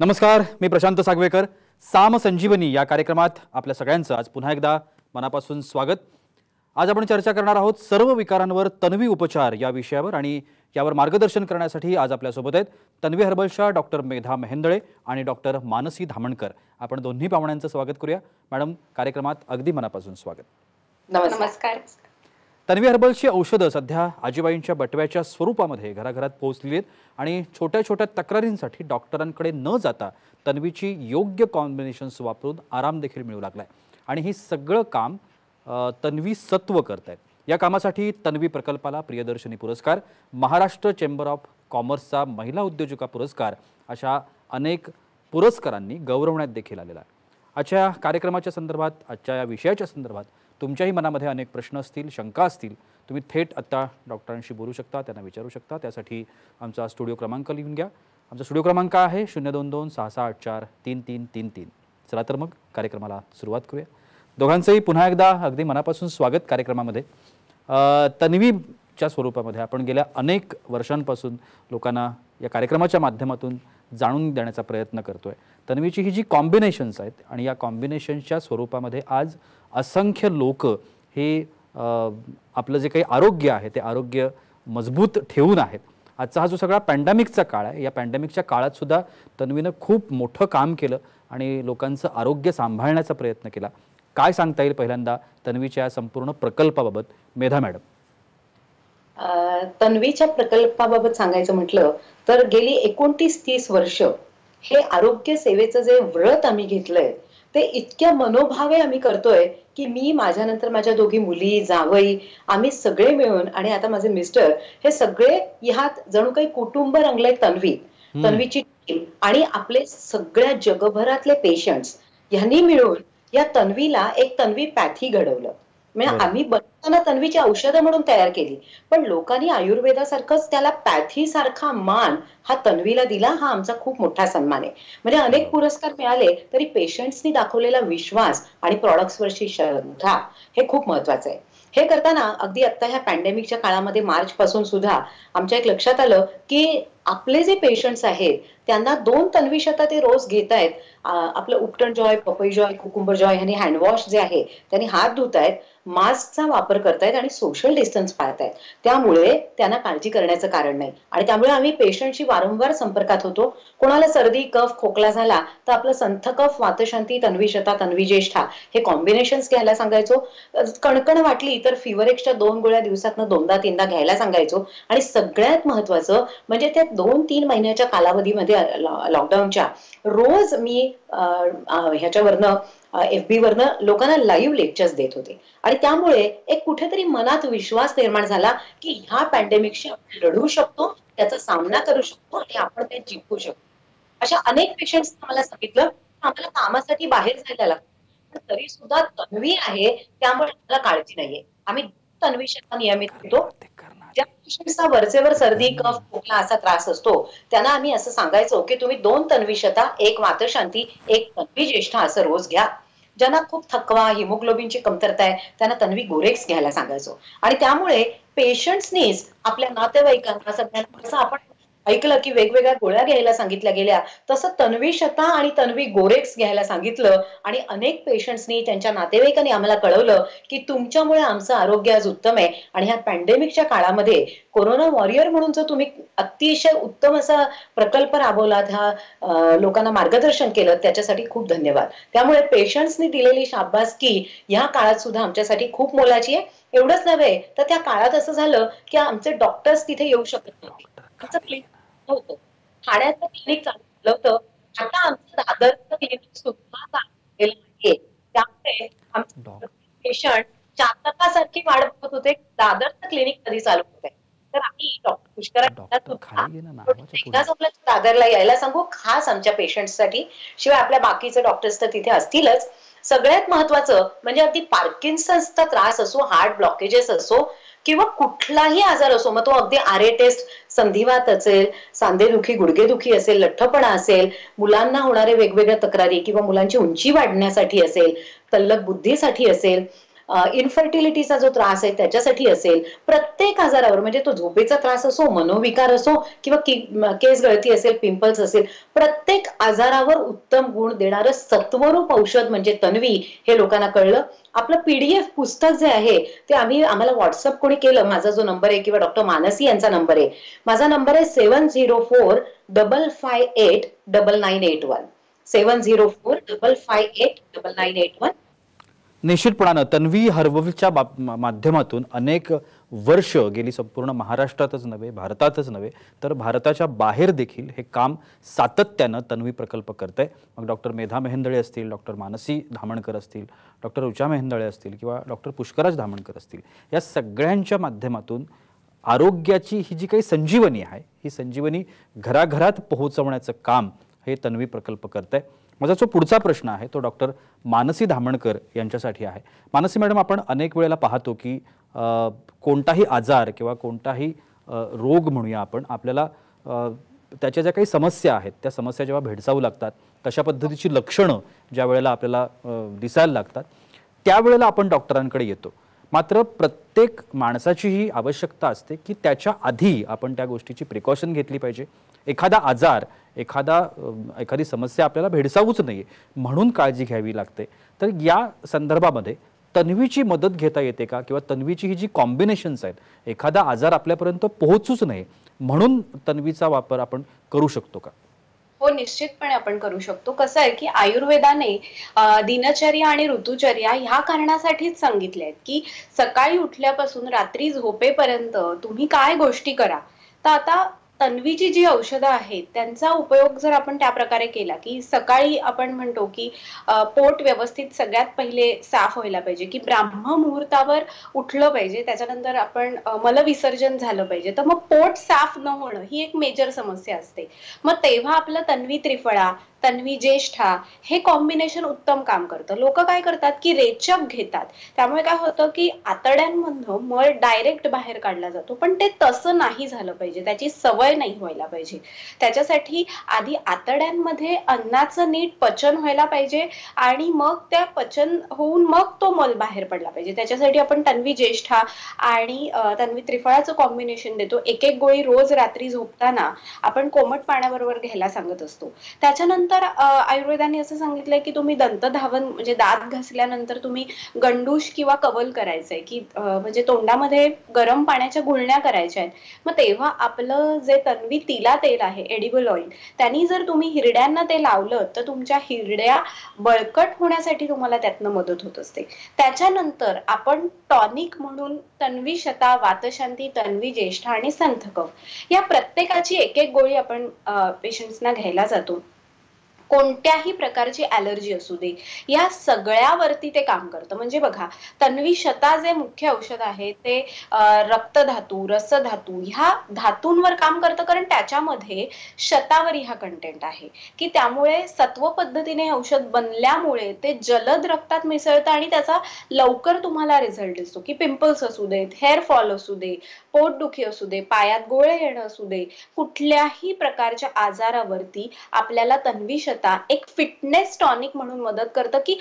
नमस्कार, मी प्रशांत सागवेकर. साम संजीवनी या कार्यक्रमात आपल्या सगळ्यांचं आज पुन्हा एकदा मनापासून स्वागत. आज आपण चर्चा करणार आहोत सर्व विकारांवर तन्वी उपचार या विषयावर आणि यावर मार्गदर्शन करण्यासाठी आज आपल्यासोबत आहेत तन्वी हर्बलच्या डॉक्टर मेधा मेहेंदळे आणि डॉक्टर मानसी धामणकर. आपण दोन्ही पाहुण्यांचं स्वागत करूया. मॅडम, कार्यक्रमात अगदी मनापासून स्वागत. नमस्कार. तन्वी हर्बलची औषधं सध्या आजीबाईंच्या बटव्याच्या स्वरूपामध्ये घराघरात पोहोचली आहेत आणि छोट्या छोट्या तक्रारींसाठी डॉक्टरांकडे न जाता तन्वीची योग्य कॉम्बिनेशन्स वापरून आराम देखील मिळू लागलाय. आणि ही सगळं काम तन्वी सत्व करतायत. या कामासाठी तन्वी प्रकल्पाला प्रियदर्शनी पुरस्कार, महाराष्ट्र चेंबर ऑफ कॉमर्सचा महिला उद्योजका पुरस्कार अशा अनेक पुरस्कारांनी गौरवण्यात देखील आलेला आहे. आजच्या कार्यक्रमाच्या संदर्भात, आजच्या या विषयाच्या संदर्भात तुमच्याही मनामध्ये अनेक प्रश्न असतील, शंका असतील, तुम्ही थेट आत्ता डॉक्टरांशी बोलू शकता, त्यांना विचारू शकता. त्यासाठी आमचा स्टुडिओ क्रमांक लिहून घ्या. आमचा स्टुडिओ क्रमांक आहे 022-6684-3333. चला तर मग कार्यक्रमाला सुरुवात करूया. दोघांचंही पुन्हा एकदा अगदी मनापासून स्वागत कार्यक्रमामध्ये. तन्वीच्या स्वरूपामध्ये आपण गेल्या अनेक वर्षांपासून लोकांना या कार्यक्रमाच्या माध्यमातून जाणून देण्याचा प्रयत्न करतोय. तन्वीची ही जी कॉम्बिनेशन्स आहेत आणि या कॉम्बिनेशन्सच्या स्वरूपामध्ये आज असंख्य लोक हे आपलं जे काही आरोग्य आहे ते आरोग्य मजबूत ठेवून आहेत. आजचा हा जो सगळा पॅन्डेमिकचा काळ आहे, या पॅन्डेमिकच्या काळात सुद्धा तन्वीनं खूप मोठं काम केलं आणि लोकांचं आरोग्य सांभाळण्याचा प्रयत्न केला. काय सांगता येईल पहिल्यांदा तन्वीच्या संपूर्ण प्रकल्पाबाबत, मेधा मॅडम? तन्वीच्या प्रकल्पाबाबत सांगायचं म्हटलं तर गेली 29-30 वर्ष हे आरोग्य सेवेचं जे व्रत आम्ही घेतलंय ते इतक्या मनोभावे आम्ही करतोय की मी, माझ्यानंतर माझ्या दोघी मुली, जावई, आम्ही सगळे मिळून आणि आता माझे मिस्टर, हे सगळे ह्यात जणू काही कुटुंब रंगलंय तन्वीची टीम आणि आपले सगळ्या जगभरातले पेशंट्स यांनी मिळून या तन्वीला एक तन्वी पॅथी घडवलं. म्हणजे आम्ही बनवताना तन्वीची औषधं म्हणून तयार केली, पण लोकांनी आयुर्वेदासारखंच त्याला पॅथी सारखा मान हा तन्वीला दिला. हा आमचा खूप मोठा सन्मान आहे. म्हणजे अनेक पुरस्कार मिळाले तरी पेशंट्सनी दाखवलेला विश्वास आणि प्रॉडक्ट्सवरची श्रद्धा हे खूप महत्वाचं आहे. हे करताना अगदी आता ह्या पॅन्डेमिकच्या काळामध्ये मार्च पासून सुद्धा आमच्या एक लक्षात आलं की आपले जे पेशंट्स आहेत त्यांना 2 तन्वीशता ते रोज घेत आहेत. आपलं उपटन जॉय, पपई जॉय, कुकुंबर जॉय ह्यांनी हँडवॉश जे आहे त्यांनी हात धुतायत, मास्कचा वापर करतायत आणि सोशल डिस्टन्स पाळतायत. त्यामुळे त्यांना काळजी करण्याचं कारण नाही आणि त्यामुळे आम्ही पेशंटशी वारंवार संपर्कात होतो. कोणाला सर्दी, कफ, खोकला झाला तर आपलं संथ कफ, वातशांती, तन्वीशता, तन्वीज्येष्ठा हे कॉम्बिनेशन्स घ्यायला सांगायचो. कणकण वाटली तर फिवरेक्सच्या 2 गोळ्या दिवसातनं 2दा-3दा घ्यायला सांगायचो. आणि सगळ्यात महत्वाचं म्हणजे त्या 2-3 महिन्याच्या कालावधीमध्ये लॉकडाऊनच्या रोज मी ह्याच्यावरनं FB वरनं लोकांना लाईव्ह लेक्चर्स देत होते आणि त्यामुळे एक कुठेतरी मनात विश्वास निर्माण झाला की ह्या पॅन्डेमिकशी आपण लढू शकतो, त्याचा सामना करू शकतो आणि आपण ते जिंकू शकतो. अशा अनेक पेशंट्स मला सांगितलं आम्हाला कामासाठी बाहेर जायला लागतं पण तरी सुद्धा तन्वी आहे त्यामुळे आम्हाला काळजी नाहीये. आम्ही तन्वीशता नियमित घेतो. ज्या पेशंट्सना वरचेवर सर्दी, कफ, खोकला असा त्रास असतो त्यांना आम्ही असं सांगायचो की तुम्ही 2 तन्वीशता, 1 वातशांती, 1 तन्वीज्येष्ठा असं रोज घ्या. ज्यांना खूप थकवा, हिमोग्लोबिनची कमतरता आहे त्यांना तन्वी गोरेक्स घ्यायला सांगायचो. आणि त्यामुळे पेशंट्सनीच आपल्या नातेवाईकांना सगळ्यांना असं आपण ऐकलं की वेगवेगळ्या गोळ्या घ्यायला सांगितल्या गेल्या तसं तन्वीशता आणि तन्वी गोरेक्स घ्यायला सांगितलं आणि अनेक पेशंट्सनी, त्यांच्या नातेवाईकांनी आम्हाला कळवलं की तुमच्यामुळे आमचं आरोग्य आज उत्तम आहे आणि ह्या पॅन्डेमिकच्या काळामध्ये कोरोना वॉरियर म्हणून जो तुम्ही अतिशय उत्तम असा प्रकल्प राबवलात, हा लोकांना मार्गदर्शन केलं, त्याच्यासाठी खूप धन्यवाद. त्यामुळे पेशंट्सनी दिलेली शाबासकी ह्या काळात सुद्धा आमच्यासाठी खूप मोलाची आहे. एवढंच नव्हे तर त्या काळात असं झालं की आमचे डॉक्टर्स तिथे येऊ शकत नव्हते. होतं ठाण्याचं क्लिनिक चालू झालं होतं. आता आमचं दादरचं क्लिनिक सुद्धा चालू केलं आहे. त्यामुळे आमचे पेशंट चातकासारखी वाट बघत होते दादरचं क्लिनिक कधी चालू होत आहे. तर आम्ही डॉक्टर पुष्कराला दादरला यायला सांगू, खास आमच्या पेशंटसाठी. शिवाय आपल्या बाकीचे डॉक्टर्स तर तिथे असतीलच. सगळ्यात महत्वाचं म्हणजे अगदी पार्किन्सनचा त्रास असो, हार्ट ब्लॉकेजेस असो किंवा कुठलाही आजार असो, मग तो अगदी RA टेस्ट, संधिवात असेल, सांधेदुखी, गुडघेदुखी असेल, लठ्ठपणा असेल, मुलांना होणारे वेगवेगळ्या तक्रारी किंवा मुलांची उंची वाढण्यासाठी असेल, तल्लख बुद्धीसाठी असेल, इन्फर्टिलिटीचा जो त्रास आहे त्याच्यासाठी असेल, प्रत्येक आजारावर म्हणजे तो झोपेचा त्रास असो, मनोविकार असो किंवा केस गळती असेल, पिंपल्स असेल, प्रत्येक आजारावर उत्तम गुण देणारं सत्वरूप औषध म्हणजे तन्वी हे लोकांना कळलं. आपलं PDF पुस्तक जे आहे ते आम्हाला व्हॉट्सअप कोणी केलं, माझा जो नंबर आहे किंवा डॉक्टर मानसी यांचा नंबर आहे, माझा नंबर आहे 7045589981 7045589981. निश्चितपणानं तन्वी हर्बलच्या माध्यमातून अनेक वर्ष गेली संपूर्ण महाराष्ट्रातच नव्हे, भारतातच नव्हे, तर भारताच्या बाहेर देखील हे काम सातत्यानं तन्वी प्रकल्प करतंय. मग डॉक्टर मेधा मेहेंदळे असतील, डॉक्टर मानसी धामणकर असतील, डॉक्टर ऋचा मेहेंदळे असतील किंवा डॉक्टर पुष्कराज धामणकर असतील, या सगळ्यांच्या माध्यमातून आरोग्याची ही जी काही संजीवनी आहे, ही संजीवनी घराघरात पोहोचवण्याचं काम हे तन्वी प्रकल्प करतंय. माझा जो पुढचा प्रश्न आहे तो डॉक्टर मानसी धामणकर यांच्यासाठी आहे. मानसी मॅडम, आपण अनेक वेळेला पाहतो की कोणताही आजार किंवा कोणताही रोग म्हणूया आपण, आपल्याला त्याच्या ज्या काही समस्या आहेत त्या समस्या जेव्हा भेडसावू लागतात, तशा पद्धतीची लक्षणं ज्या वेळेला आपल्याला दिसायला लागतात, त्यावेळेला आपण डॉक्टरांकडे येतो. मात्र प्रत्येक माणसाची ही आवश्यकता असते की त्याच्या आधी आपण त्या गोष्टीची प्रिकॉशन घेतली पाहिजे. एखादा आजार, एखादी समस्या आपल्याला भेडसावूच नये म्हणून काळजी घ्यावी लागते. तर या संदर्भामध्ये तन्वीची मदत घेता येते का? किंवा तन्वीची ही जी कॉम्बिनेशन्स आहेत, एखादा आजार आपल्यापर्यंत पोहोचूच नये म्हणून तन्वीचा वापर आपण करू शकतो का? हो, निश्चितपणे आपण करू शकतो. कसं आहे की आयुर्वेदाने दिनचर्या आणि ऋतुचर्या ह्या कारणासाठीच सांगितले आहेत की सकाळी उठल्यापासून रात्री झोपेपर्यंत तुम्ही काय गोष्टी करा. तर आता तन्वीची जी औषधं आहेत त्यांचा उपयोग जर आपण त्या प्रकारे केला की सकाळी आपण म्हणतो की पोट व्यवस्थित सगळ्यात पहिले साफ व्हायला पाहिजे, की ब्राह्म मुहूर्तावर उठलं पाहिजे, त्याच्यानंतर आपण मलविसर्जन झालं पाहिजे. तर मग पोट साफ न होणं ही एक मेजर समस्या असते. मग तेव्हा आपलं तन्वी त्रिफळा, तन्वी ज्येष्ठा हे कॉम्बिनेशन उत्तम काम करतं. लोक काय करतात की रेचक घेतात, त्यामुळे काय होतं की आतड्यांमधनं मळ डायरेक्ट बाहेर काढला जातो. पण ते तसं नाही झालं पाहिजे, त्याची सवय नाही व्हायला पाहिजे. त्याच्यासाठी आधी आतड्यांमध्ये अन्नाचं नीट पचन व्हायला पाहिजे आणि मग त्या पचन होऊन मग तो मल बाहेर पडला पाहिजे. त्याच्यासाठी आपण तन्वी ज्येष्ठा आणि तन्वी त्रिफळाचं कॉम्बिनेशन देतो. एक एक गोळी रोज रात्री झोपताना आपण कोमट पाण्याबरोबर घ्यायला सांगत असतो. त्याच्यानंतर आयुर्वेदाने असं सांगितलंय की तुम्ही दंतधावन म्हणजे दात घासल्यानंतर तुम्ही गंडूश किंवा कवल करायचंय, की म्हणजे तोंडामध्ये गरम पाण्याच्या गुळण्या करायच्या आहेत. मग तेव्हा आपलं जे तन्वी तिला तेल आहे, एडिबल ऑइल, त्यांनी जर तुम्ही हिरड्यांना ते लावलं तर तुमच्या हिरड्या बळकट होण्यासाठी तुम्हाला त्यातनं मदत होत असते. त्याच्यानंतर आपण टॉनिक म्हणून तन्वी शता, वातशांती, तन्वी ज्येष्ठा आणि संथकफ या प्रत्येकाची एक एक गोळी आपण पेशंट्सना घ्यायला जातो. कोणत्याही प्रकारची ॲलर्जी असू दे, या सगळ्यावरती ते काम करतं. म्हणजे बघा, तन्वी शता जे मुख्य औषध आहे ते रक्तधातू, रसधातू ह्या धातूंवर काम करतं, कारण त्याच्यामध्ये शतावरी हा कंटेंट आहे, की त्यामुळे सत्व पद्धतीने औषध बनल्यामुळे ते जलद रक्तात मिसळतं आणि त्याचा लवकर तुम्हाला रिझल्ट दिसतो. की पिंपल्स असू देत, हेअर फॉल असू दे, पोटदुखी असू दे, पायात गोळे येणं असू दे, कुठल्याही प्रकारच्या आजारावरती आपल्याला तन्वी शता एक फिटनेस टॉनिक म्हणून मदत करतं, की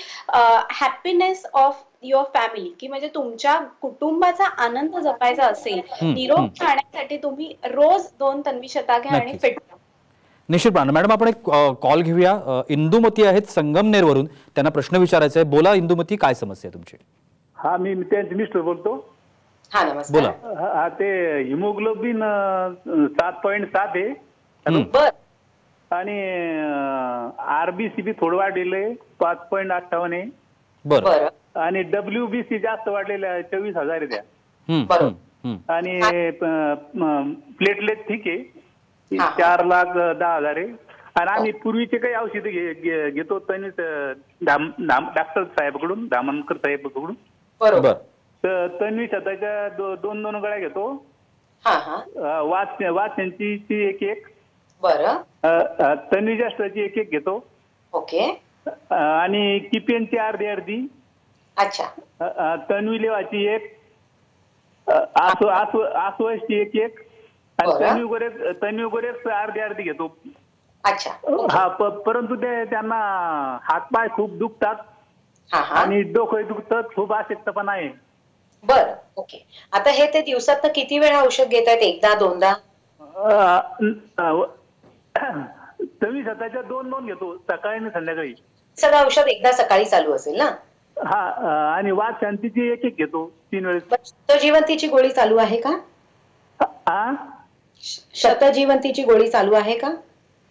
हॅपीनेस ऑफ युअर फॅमिली, की म्हणजे तुमच्या कुटुंबाचा आनंद जपायचा असेल, निरोग राहण्यासाठी तुम्ही रोज 2 तन्वी शता घ्या आणि फिट. निश्चितपणे मॅडम, आपण एक कॉल घेऊया. इंदुमती आहेत संगमनेरवरून, त्यांना प्रश्न विचारायचा आहे. बोला इंदुमती, काय समस्या आहे तुमची? हा, मी त्यांचे मिस्टर बोलतो. हा, नमस्कार. बोला. हा, ते हिमोग्लोबिन 7.7 आहे. बर. आणि RBC थोडं वाढलेलं 5.58 आहे. बरं. आणि WBC जास्त वाढलेलं आहे, 24,000 आहे त्या. बरोबर. आणि प्लेटलेट ठीक आहे, 4,10,000 आहे. आणि आम्ही पूर्वीचे काही औषध घेतो डॉक्टर साहेबकडून, धामणकर साहेबकडून. बरोबर. तर तन्वी शताच्या 2 गळ्या घेतो. वाचनची एक. बरं. तन्वी ज्येष्ठाची एक घेतो. ओके. आणि किपेनची अर्धी. अच्छा. तन्वी लेवाची एक, आसवाची एक. आणि तन्वी गोरेस अर्धी घेतो. अच्छा. हा, परंतु त्यांना हातपाय खूप दुखतात. हा हा. आणि डोकं दुखतं, खूप अशक्तपणा आहे. बरं, ओके. आता हे ते दिवसात किती वेळा औषध घेत आहेत? एकदा, दोनदा? तुम्ही स्वतःच्या 2 घेतो, सकाळी आणि संध्याकाळी. सगळं औषध एकदा सकाळी चालू असेल ना? हा, आणि वात शांतीची एक घेतो 3 वेळेस. शतजीवंतीची गोळी चालू आहे का? हा, शतजीवंतीची गोळी चालू आहे का?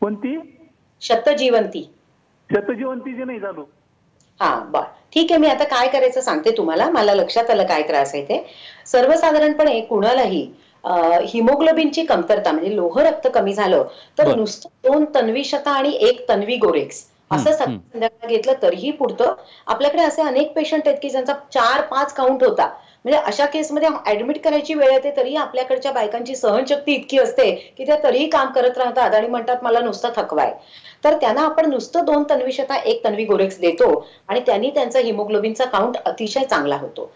कोणती? शतजीवंती. शतजीवंतीची नाही चालू. हा, बर, ठीक आहे. मी आता काय करायचं सांगते तुम्हाला. मला लक्षात आलं काय त्रास आहे ते. सर्वसाधारणपणे कुणालाही हिमोग्लोबिनची कमतरता म्हणजे लोह रक्त कमी झालं तर बरं. नुसतं 2 तन्वीशता आणि 1 तन्वी गोरेक्स असं संध्याकाळ घेतलं तरीही पुरतं. आपल्याकडे असे अनेक पेशंट आहेत की ज्यांचा 4-5 काउंट होता. म्हणजे अशा केसमध्ये ऍडमिट करायची वेळ येते तरी आपल्याकडच्या बायकांची सहनशक्ती इतकी असते की त्या तरीही काम करत राहतात आणि म्हणतात मला नुसतं थकवाय. तर त्यांना आपण नुसतं 2 तन्वीशता 1 तन्वी गोरेक्स देतो आणि त्यांनी त्यांचा हिमोग्लोबिनचा काउंट अतिशय चांगला होतो.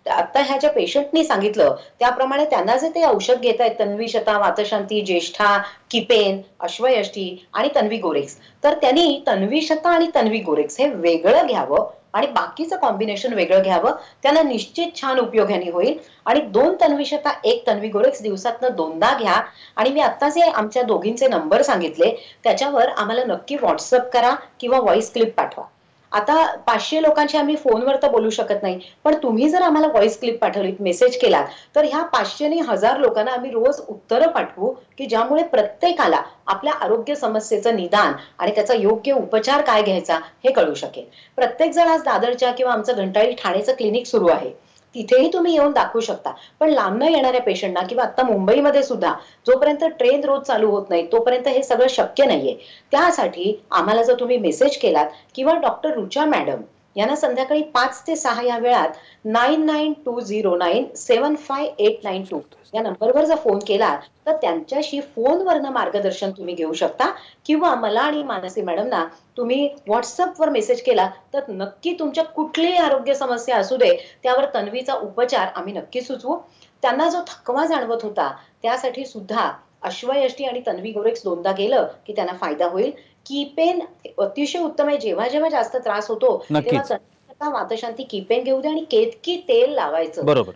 आता ह्या ज्या पेशंटनी सांगितलं त्याप्रमाणे त्यांना जे ते औषध घेत आहेत तन्वीशता, वातशांती, ज्येष्ठा, किपेन, अश्वयष्टी आणि तन्वी गोरेक्स, तर त्यांनी तन्वीशता आणि तन्वी गोरेक्स हे वेगळं घ्यावं आणि बाकीचं कॉम्बिनेशन वेगळं घ्यावं. त्यांना निश्चित छान उपयोगाने होईल. आणि 2 तन्वीशता 1 तन्वी गोरेक्स दिवसातनं 2दा घ्या. आणि मी आता जे आमच्या दोघींचे नंबर सांगितले त्याच्यावर आम्हाला नक्की व्हॉट्सअप करा किंवा व्हॉइस क्लिप पाठवा. आता 500 लोकांशी आम्ही फोनवर तर बोलू शकत नाही, पण तुम्ही जर आम्हाला व्हॉइस क्लिप पाठवली, मेसेज केला, तर ह्या 500 ने 1000 लोकांना आम्ही रोज उत्तरं पाठवू की ज्यामुळे प्रत्येकाला आपल्या आरोग्य समस्येचं निदान आणि त्याचा योग्य उपचार काय घ्यायचा हे कळू शकेल. प्रत्येक जण आज दादरच्या किंवा आमचं घंटाळी ठाणेचं क्लिनिक सुरू आहे, तिथेही तुम्ही येऊन दाखवू शकता. पण लांबनं येणाऱ्या पेशंटना किंवा आता मुंबईमध्ये सुद्धा जोपर्यंत ट्रेन रोज चालू होत नाही तोपर्यंत हे सगळं शक्य नाहीये. त्यासाठी आम्हाला जर तुम्ही मेसेज केलात किंवा डॉक्टर रुचा मॅडम यांना संध्याकाळी 5 ते 6 या वेळात 9920975892 या नंबरवर जर फोन केला तर त्यांच्याशी फोनवरनं मार्गदर्शन तुम्ही घेऊ शकता किंवा मला आणि मानसी मॅडमना तुम्ही व्हॉट्सअपवर मेसेज केला तर नक्की तुमच्या कुठलीही आरोग्य समस्या असू दे त्यावर तन्वीचा उपचार आम्ही नक्की सुचवू. त्यांना जो थकवा जाणवत होता त्यासाठी सुद्धा अश्वयष्टी आणि तन्वी गोरेक्स 2दा गेलं की त्यांना फायदा होईल. कीपेन अतिशय उत्तम आहे. जेव्हा जेव्हा जास्त त्रास होतो तेव्हा वातशांती कीपेन घेऊ दे आणि केतकी तेल लावायचं. बरोबर.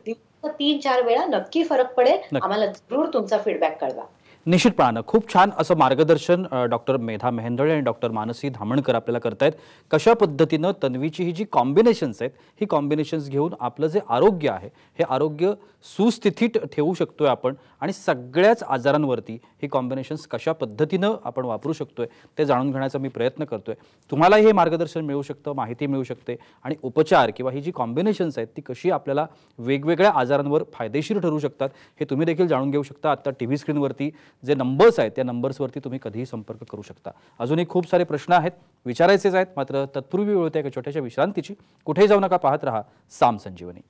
3-4 वेळा नक्की फरक पडेल. आम्हाला जरूर तुमचा फीडबॅक कळवा. निश्चितपणानं खूप छान असं मार्गदर्शन डॉक्टर मेधा मेहेंदळे आणि डॉक्टर मानसी धामणकर आपल्याला करतायत. कशा पद्धतीनं तन्वीची ही जी कॉम्बिनेशन्स आहेत ही कॉम्बिनेशन्स घेऊन आपलं जे आरोग्य आहे हे आरोग्य सुस्थितीत ठेवू शकतोय आपण आणि सगळ्याच आजारांवरती ही कॉम्बिनेशन्स कशा पद्धतीनं आपण वापरू शकतोय ते जाणून घेण्याचा मी प्रयत्न करतोय. तुम्हालाही हे मार्गदर्शन मिळू शकतं, माहिती मिळू शकते आणि उपचार किंवा ही जी कॉम्बिनेशन्स आहेत ती कशी आपल्याला वेगवेगळ्या आजारांवर फायदेशीर ठरू शकतात हे तुम्ही देखील जाणून घेऊ शकता. आता टीव्ही स्क्रीनवरती जे नंबर्स आहेत त्या नंबर्सवरती तुम्ही कधीही संपर्क करू शकता. अजूनही खूप सारे प्रश्न आहेत विचारायचेच आहेत, मात्र तत्पूर्वी वेळ होते एका छोट्याशा विश्रांतीची. कुठेही जाऊ नका, पाहत रहा साम संजीवनी.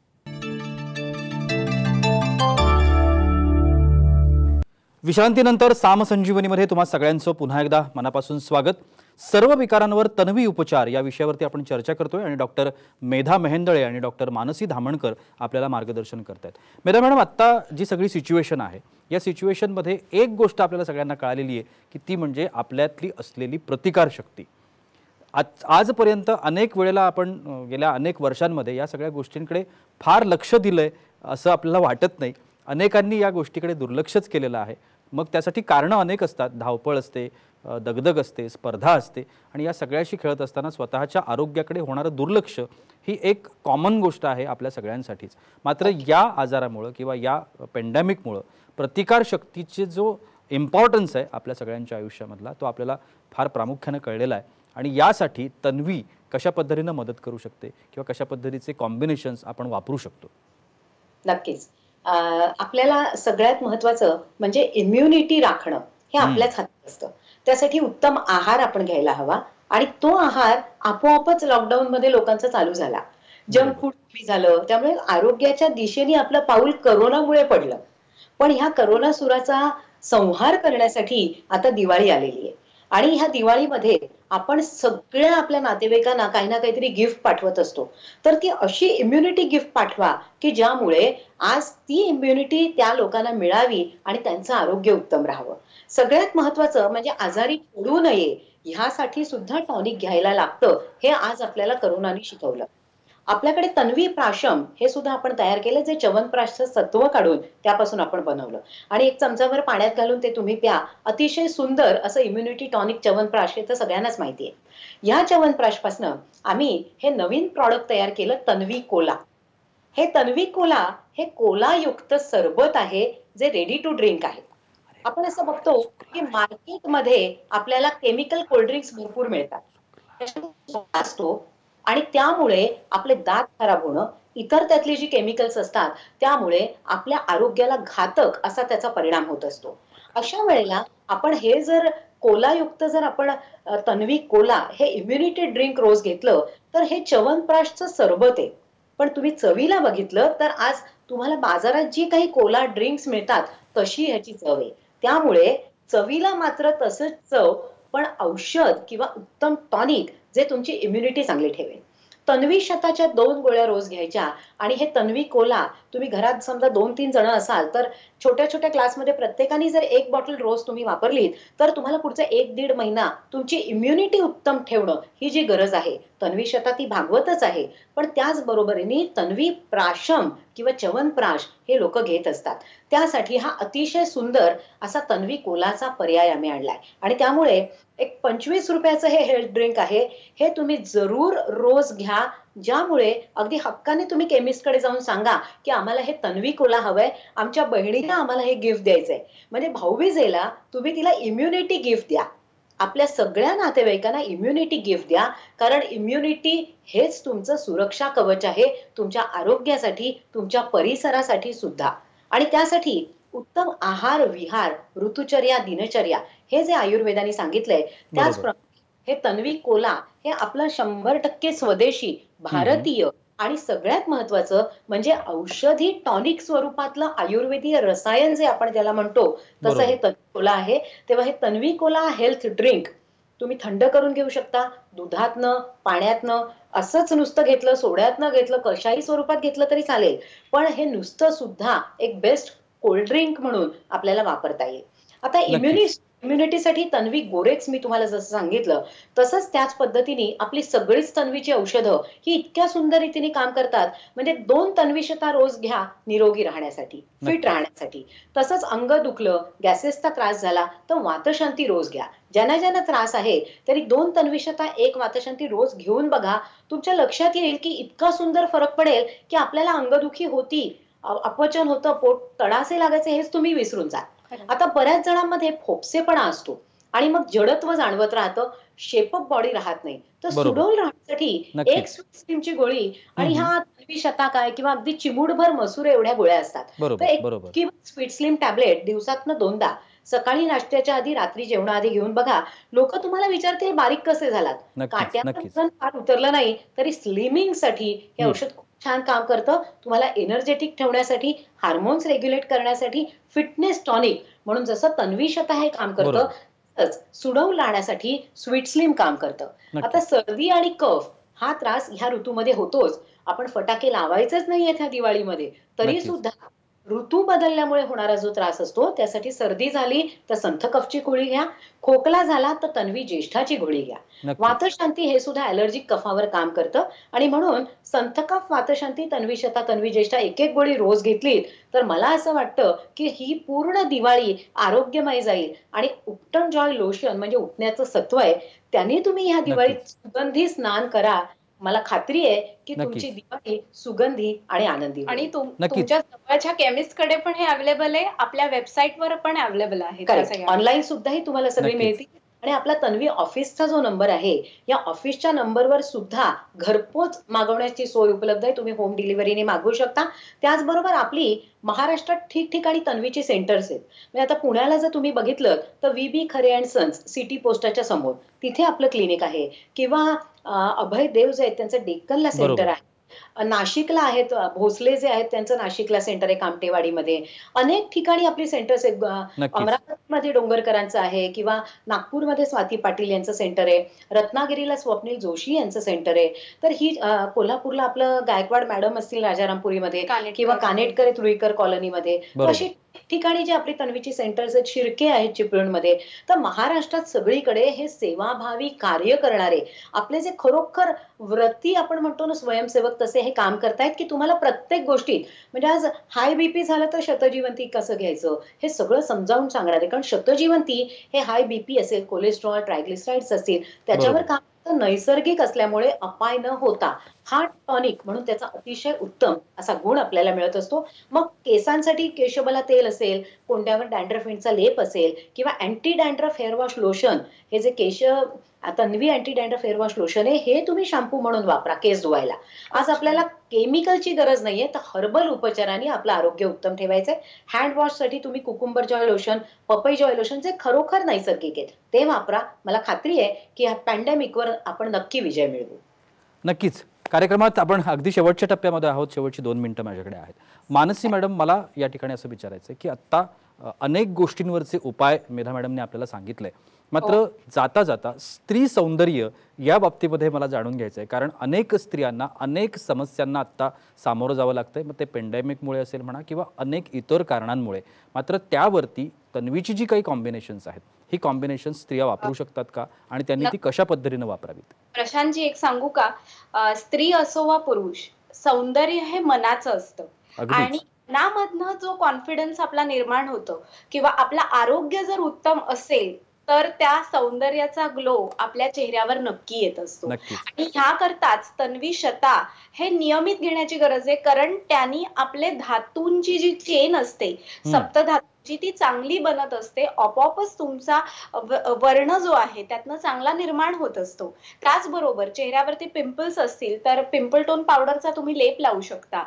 विश्रांतीनंतर साम संजीवनीमध्ये तुम्हा सगळ्यांचं पुन्हा एकदा मनापासून स्वागत. सर्व विकारांवर तन्वी उपचार या विषयावरती आपण चर्चा करतोय आणि डॉक्टर मेधा मेहेंदळे आणि डॉक्टर मानसी धामणकर आपल्याला मार्गदर्शन करतायत. मेधा मॅडम, आत्ता जी सगळी सिच्युएशन आहे या सिच्युएशनमध्ये एक गोष्ट आपल्याला सगळ्यांना कळालेली आहे की ती म्हणजे आपल्यातली असलेली प्रतिकारशक्ती. आजपर्यंत अनेक वेळेला आपण गेल्या अनेक वर्षांमध्ये या सगळ्या गोष्टींकडे फार लक्ष दिलंय असं आपल्याला वाटत नाही. अनेकांनी या गोष्टीकडे दुर्लक्षच केलेलं आहे. मग त्यासाठी कारणं अनेक असतात. धावपळ असते, दगदग असते, स्पर्धा असते आणि या सगळ्याशी खेळत असताना स्वतःच्या आरोग्याकडे होणारं दुर्लक्ष ही एक कॉमन गोष्ट आहे आपल्या सगळ्यांसाठीच. मात्र या आजारामुळं किंवा या पेंडॅमिकमुळं प्रतिकारशक्तीचे जो इम्पॉर्टन्स आहे आपल्या सगळ्यांच्या आयुष्यामधला तो आपल्याला फार प्रामुख्यानं कळलेला आहे. आणि यासाठी तन्वी कशा पद्धतीनं मदत करू शकते किंवा कशा पद्धतीचे कॉम्बिनेशन्स आपण वापरू शकतो? नक्कीच. आपल्याला सगळ्यात महत्वाचं म्हणजे इम्युनिटी राखणं हे आपल्याच हातात असतं. त्यासाठी उत्तम आहार आपण घ्यायला हवा आणि तो आहार आपोआपच लॉकडाऊन मध्ये लोकांचा चालू झाला. जंक फूड कमी झालं, त्यामुळे आरोग्याच्या दिशेने आपलं पाऊल करोनामुळे पडलं. पण ह्या करोना सुराचा संहार करण्यासाठी आता दिवाळी आलेली आहे आणि ह्या दिवाळीमध्ये आपण सगळ्या आपल्या नातेवाईकांना काही ना काहीतरी गिफ्ट पाठवत असतो. तर ती अशी इम्युनिटी गिफ्ट पाठवा की ज्यामुळे आज ती इम्युनिटी त्या लोकांना मिळावी आणि त्यांचं आरोग्य उत्तम राहावं. सगळ्यात महत्वाचं म्हणजे आजारी पडू नये ह्यासाठी सुद्धा टॉनिक घ्यायला लागतं, हे आज आपल्याला करोनाने शिकवलं. आपल्याकडे तन्वी प्राशम हे सुद्धा आपण तयार केलं, जे च्यवनप्राशचं सत्व काढून त्यापासून आपण बनवलं आणि 1 चमचाभर पाण्यात घालून ते तुम्ही प्या. अतिशय सुंदर असं इम्युनिटी टॉनिक च्यवनप्राश, हे तर सगळ्यांनाच माहिती आहे. या च्यवनप्राशपासनं आम्ही हे नवीन प्रॉडक्ट तयार केलं, तन्वी कोला. हे तन्वी कोला हे कोलायुक्त सरबत आहे, जे रेडी टू ड्रिंक आहे. आपण असं बघतो की मार्केटमध्ये आपल्याला केमिकल कोल्ड्रिंक्स भरपूर मिळतात, त्याच्यामध्ये सोडा असतो आणि त्यामुळे आपले दात खराब होणं, इतर त्यातली जी केमिकल्स असतात त्यामुळे आपल्या आरोग्याला घातक असा त्याचा परिणाम होत असतो. अशा वेळेला आपण हे जर कोलायुक्त जर आपण तन्वी कोला हे इम्युनिटी ड्रिंक रोज घेतलं, तर हे च्यवनप्राशचं सरबत आहे. पण तुम्ही चवीला बघितलं तर आज तुम्हाला बाजारात जी काही कोला ड्रिंक्स मिळतात तशी ह्याची चव आहे. त्यामुळे चवीला मात्र तसंच चव, पण औषध किंवा उत्तम टॉनिक जे तुमची इम्युनिटी चांगली ठेवेल. तन्वी शताच्या 2 गोळ्या रोज घ्यायच्या आणि हे तन्वी कोला तुम्ही घरात समजा 2-3 जण असाल तर छोट्या छोट्या ग्लासमध्ये प्रत्येकाने जर 1 बॉटल रोज तुम्ही वापरलीत तर तुम्हाला पुढचा 1-1.5 महिना तुमची इम्युनिटी उत्तम ठेवणं ही जी गरज आहे, तन्वी शता ती भागवतच आहे, पण त्याचबरोबरीने तन्वी प्राशम किंवा च्यवनप्राश हे लोक घेत असतात. त्यासाठी हा अतिशय सुंदर असा तन्वी कोलाचा पर्याय आम्ही आणलाय आणि त्यामुळे एक 25 रुपयाचं हे हेल्थ ड्रिंक आहे. हे तुम्ही जरूर रोज घ्या, ज्यामुळे अगदी हक्काने तुम्ही केमिस्टकडे जाऊन सांगा की आम्हाला हे तन्वी कोला हवंय, आमच्या बहिणीला आम्हाला हे गिफ्ट द्यायचंय. म्हणजे भाऊबीजेला तुम्ही तिला इम्युनिटी गिफ्ट द्या. आपल्या सगळ्या नातेवाईकांना इम्युनिटी गिफ्ट द्या, कारण इम्युनिटी हेच तुमचं सुरक्षा कवच आहे, तुमच्या आरोग्यासाठी, तुमच्या परिसरासाठी सुद्धा. आणि त्यासाठी उत्तम आहार विहार, ऋतुचर्या, दिनचर्या हे जे आयुर्वेदाने सांगितलंय त्याचप्रमाणे हे तन्वी कोला हे आपलं 100% स्वदेशी, भारतीय आणि सगळ्यात महत्वाचं म्हणजे औषधी टॉनिक स्वरूपातलं आयुर्वेदीय रसायन जे आपण त्याला म्हणतो तसं हे तन्वी कोला आहे. तेव्हा हे तन्वी कोला हेल्थ ड्रिंक तुम्ही थंड करून घेऊ शकता, दुधातनं, पाण्यातनं, असंच नुसतं घेतलं, सोड्यातनं घेतलं, कशाही स्वरूपात घेतलं तरी चालेल. पण हे नुसतं सुद्धा एक बेस्ट कोल्ड ड्रिंक म्हणून आपल्याला वापरता येईल. आता इम्युनिटीसाठी तन्वी गोरेक्स मी तुम्हाला जसं सांगितलं तसंच त्याच पद्धतीने आपली सगळीच तन्वीची औषधं ही इतक्या सुंदर रीतीने काम करतात. म्हणजे 2 तन्वीशता रोज घ्या निरोगी राहण्यासाठी, फिट राहण्यासाठी. तसंच अंग दुखलं, गॅसेसचा त्रास झाला तर वातशांती रोज घ्या. ज्यांना ज्यांना त्रास आहे तरी 2 तन्वीशता 1 वातशांती रोज घेऊन बघा. तुमच्या लक्षात येईल की इतका सुंदर फरक पडेल की आपल्याला अंगदुखी होती, अपचन होतं, पोट तडासे लागायचे हेच तुम्ही विसरून जा. आता बऱ्याच जणांमध्ये फोपसेपणा असतो आणि मग जडत्व जाणवत राहतं, शेपअप बॉडी राहत नाही. तर सुडौल राहण्यासाठी एक स्वीटस्लीमची गोळी आणि ह्या तन्वी शता काय किंवा अगदी चिमूटभर मसूर एवढ्या गोळ्या असतात. तर एक किंवा स्वीटस्लीम टॅबलेट दिवसातनं 2दा सकाळी नाश्त्याच्या आधी, रात्री जेवणाआधी घेऊन बघा. लोक तुम्हाला विचारतील बारीक कसे झालात. काट्याचं वजन फार उतरलं नाही तरी स्लिमिंग साठी हे औषध छान काम करतं. तुम्हाला एनर्जेटिक ठेवण्यासाठी, हार्मोन्स रेग्युलेट करण्यासाठी, फिटनेस टॉनिक म्हणून जसं तन्वी शता हे काम करतं तसंच सुडौल राहण्यासाठी स्वीट स्लिम काम करतं. आता सर्दी आणि कफ हा त्रास ह्या ऋतूमध्ये होतोच. आपण फटाके लावायचेच नाहीयेत ह्या दिवाळीमध्ये तरी सुद्धा ऋतू बदलल्यामुळे होणारा जो त्रास असतो त्यासाठी सर्दी झाली तर संथ कफची गोळी घ्या, खोकला झाला तर तन्वी ज्येष्ठाची गोळी घ्या. वातशांती हे सुद्धा ॲलर्जिक कफावर काम करतं आणि म्हणून संथ कफ, वातशांती, तन्वी शता, तन्वी ज्येष्ठा एक गोळी रोज घेतली तर मला असं वाटतं की ही पूर्ण दिवाळी आरोग्यमय जाईल. आणि उपटन जॉय लोशन म्हणजे उठण्याचं सत्व आहे, त्याने तुम्ही ह्या दिवाळीत सुगंधी स्नान करा. मला खात्री आहे की तुमची दिवाळी सुगंधी आणि आनंदी आणि तुमच्या जवळच्या केमिस्ट कडे पण हे अवेलेबल आहे, आपल्या वेबसाईटवर पण अवेलेबल आहे, ऑनलाईन सुद्धाही तुम्हाला सगळी मिळतील. आणि आपला तन्वी ऑफिसचा जो नंबर आहे या ऑफिसच्या नंबरवर सुद्धा घरपोच मागवण्याची सोय उपलब्ध आहे. तुम्ही होम डिलिव्हरीने मागवू शकता. त्याचबरोबर आपली महाराष्ट्रात ठिकठिकाणी तन्वीची सेंटर्स आहेत. म्हणजे आता पुण्याला जर तुम्ही बघितलं तर VB खरे अँड सन्स सिटी पोस्टाच्या समोर तिथे आपलं क्लिनिक आहे. किंवा अभय देव जे आहेत त्यांचं डेक्कनला सेंटर आहे. नाशिकला आहेत भोसले जे आहेत त्यांचं नाशिकला सेंटर आहे, कामटेवाडीमध्ये. अनेक ठिकाणी आपली सेंटर्स आहेत. अमरावतीमध्ये डोंगरकरांचं आहे किंवा नागपूरमध्ये स्वाती पाटील यांचं सेंटर आहे. रत्नागिरीला स्वप्नील जोशी यांचं सेंटर आहे. तर ही कोल्हापूरला आपलं गायकवाड मॅडम असतील राजारामपुरीमध्ये किंवा कानेटकर रुईकर कॉलनीमध्ये. अशी ठिकाणी जी आपली तन्वीची सेंटर्स आहेत, शिर्के आहेत चिपळूणमध्ये, तर महाराष्ट्रात सगळीकडे हे सेवाभावी कार्य करणारे आपले जे खरोखर व्रती आपण म्हणतो ना स्वयंसेवक, तसे हे काम करतायत की तुम्हाला प्रत्येक गोष्टीत म्हणजे आज हाय बीपी झालं तर शतजीवंती कसं घ्यायचं हे सगळं समजावून सांगणारे. कारण शतजीवंती हे हाय बीपी असेल, कोलेस्ट्रॉल, ट्रायग्लिसराइड्स असतील त्याच्यावर बरोबर. काम करतं, नैसर्गिक असल्यामुळे अपाय न होता हा टॉनिक म्हणून त्याचा अतिशय उत्तम असा गुण आपल्याला मिळत असतो. मग केसांसाठी केशबला तेल असेल, कोंड्यावर डॅन्ड्रफिंटचा लेप असेल किंवा anti dandruff hair wash lotion, हे जे Tanvi anti dandruff hair wash lotion आहे हे तुम्ही शॅम्पू म्हणून वापरा केस धुवायला. आज आपल्याला केमिकलची गरज नाहीये, तर हर्बल उपचारांनी आपलं आरोग्य उत्तम ठेवायचंय. हँड वॉश साठी तुम्ही कुकुंबर जॉय लोशन, पपई जॉय लोशन जे खरोखर नैसर्गिक आहेत ते वापरा. मला खात्री आहे की ह्या पॅन्डेमिकवर आपण नक्की विजय मिळवू. नक्कीच. कार्यक्रमात आपण अगदी शेवटच्या टप्प्यामध्ये आहोत. शेवटची 2 मिनिटं माझ्याकडे आहेत. मानसी मॅडम, मला या ठिकाणी असं विचारायचं आहे की आत्ता अनेक गोष्टींवरचे उपाय मेधा मॅडमने आपल्याला सांगितले, मात्र जाता जाता स्त्री सौंदर्य या बाबतीमध्ये मला जाणून घ्यायचं आहे. कारण अनेक स्त्रियांना अनेक समस्यांना आत्ता सामोरं जावं लागतंय, मग ते पेंडेमिकमुळे असेल म्हणा किंवा अनेक इतर कारणांमुळे. मात्र त्यावरती तन्वीची जी काही कॉम्बिनेशन्स आहेत, ही कॉम्बिनेशन्स स्त्रिया वापरू शकतात का आणि त्यांनी ती कशा पद्धतीने वापरावीत? प्रशांतजी, एक सांगू का, स्त्री असो वा पुरुष, सौंदर्य हे मनाचं असतं आणि मनामधनं जो कॉन्फिडन्स आपला निर्माण होतो किंवा आपलं आरोग्य जर उत्तम असेल तर त्या सौंदर्याचा ग्लो आपल्या चेहऱ्यावर नक्की येत असतो. आणि ह्या करताच तन्वी शता हे नियमित घेण्याची गरज आहे, कारण त्यांनी आपले धातूंची जी चेन असते, सप्तधातूंची, ती चांगली बनत असते. आपोआपच तुमचा वर्ण जो आहे त्यातनं चांगला निर्माण होत असतो. त्याचबरोबर चेहऱ्यावरती पिंपल्स असतील तर पिंपल टोन पावडरचा तुम्ही लेप लावू शकता,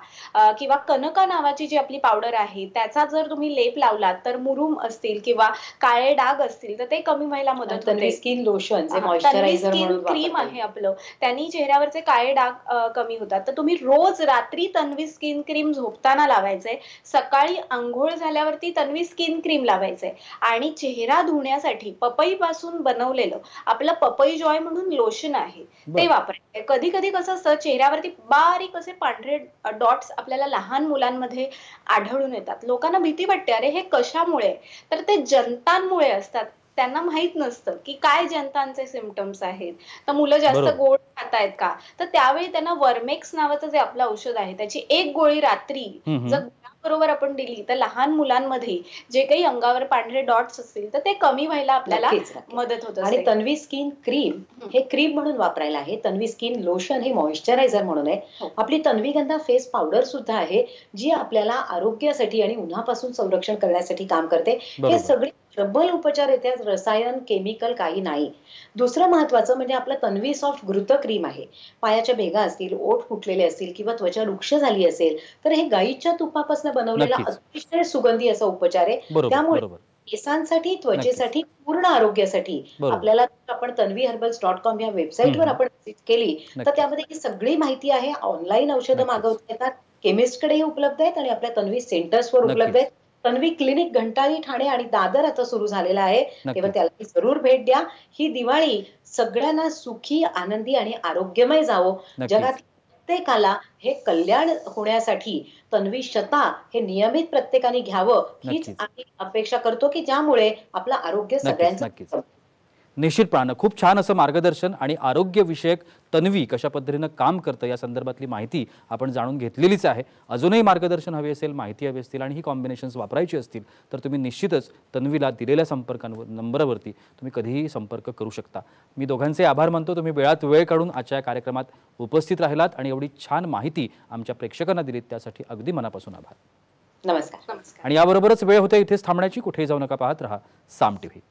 किंवा कनका नावाची जी आपली पावडर आहे त्याचा जर तुम्ही लेप लावलात तर मुरूम असतील किंवा काळे डाग असतील तर ते कमी व्हायला मदत होते. स्किन लोशन जे मॉइश्चरायझर म्हणून क्रीम आहे आपलं, त्यांनी चेहऱ्यावरचे काळे डाग कमी होतात. तर तुम्ही रोज रात्री तन्वी स्किन क्रीम झोपताना लावायचंय, सकाळी आंघोळ झाल्यावरती तन्वी स्किन क्रीम लावायचंय आणि चेहरा धुण्यासाठी पपई पासून बनवलेलं आपलं पपई जॉय म्हणून लोशन आहे ते वापरायचं. कधी कधी कसं असतं, चेहऱ्यावरती बारीक असे पांढरे डॉट्स आपल्याला लहान मुलांमध्ये आढळून येतात. लोकांना भीती वाटते, अरे हे कशामुळे? तर ते जंतांमुळे असतात. त्यांना माहित नसतं की काय जंतांचे सिम्पटम्स आहेत. तर मुलं जास्त गोड खातायत का, तर त्यावेळी त्यांना वर्मेक्स नावाचं जे आपलं औषध आहे त्याची एक गोळी रात्री जर बरोबर आपण दिली तर लहान मुलांमध्ये जे काही अंगावर पांढरे डॉट्स असतील तर ते कमी व्हायला आपल्याला मदत होत असते. आणि तन्वी स्किन क्रीम हे क्रीम म्हणून वापरायला आहे, तन्वी स्किन लोशन हे मॉइश्चरायझर म्हणून आहे. आपली तन्वीगंधा फेस पावडर सुद्धा आहे जी आपल्याला आरोग्यासाठी आणि उन्हापासून संरक्षण करण्यासाठी काम करते. हे सगळे प्रबल उपचार येतात, रसायन केमिकल काही नाही. दुसरं महत्वाचं म्हणजे आपलं तन्वी सॉफ्ट घृत क्रीम आहे. पायाच्या भेगा असतील, ओठ फुटलेले असतील किंवा त्वचा रुक्ष झाली असेल तर हे गाईच्या तुपापासून बनवलेला अतिशय सुगंधी असा उपचार आहे. त्यामुळे केसांसाठी, त्वचेसाठी, पूर्ण आरोग्यासाठी आपल्याला आपण tanviherbals.com या वेबसाईटवर आपण व्हिजिट केली तर त्यामध्ये ही सगळी माहिती आहे. ऑनलाईन औषधं मागवता येतात, केमिस्टकडेही उपलब्ध आहेत आणि आपल्या तन्वी सेंटर्सवर उपलब्ध आहेत. तन्वी क्लिनिक घंटाळी, ठाणे आणि दादर आता सुरू झालेला आहे, तेव्हा त्याला जरूर भेट द्या. ही दिवाळी सगळ्यांना सुखी, आनंदी आणि आरोग्यमय जावो. जगात प्रत्येकाला हे कल्याण होण्यासाठी तन्वी शता हे नियमित प्रत्येकाने घ्यावं हीच आम्ही अपेक्षा करतो की ज्यामुळे आपलं आरोग्य सगळ्यांचं. निश्चितपणे खूप छान असं मार्गदर्शन आणि आरोग्यविषयक तन्वी कशा पद्धतीनं काम करतं या संदर्भातली माहिती आपण जाणून घेतलेलीच आहे. अजूनही मार्गदर्शन हवे असेल, माहिती हवी असतील आणि ही कॉम्बिनेशन्स वापरायची असतील तर तुम्ही निश्चितच तन्वीला दिलेल्या नंबरवरती तुम्ही कधीही संपर्क करू शकता. मी दोघांचे आभार मानतो. तुम्ही वेळात वेळ काढून आजच्या कार्यक्रमात उपस्थित राहिलात आणि एवढी छान माहिती आमच्या प्रेक्षकांना दिलीत त्यासाठी अगदी मनापासून आभार. नमस्कार. आणि याबरोबरच वेळ होते इथेच थांबण्याची. कुठेही जाऊ नका, पाहत रहा साम टीव्ही.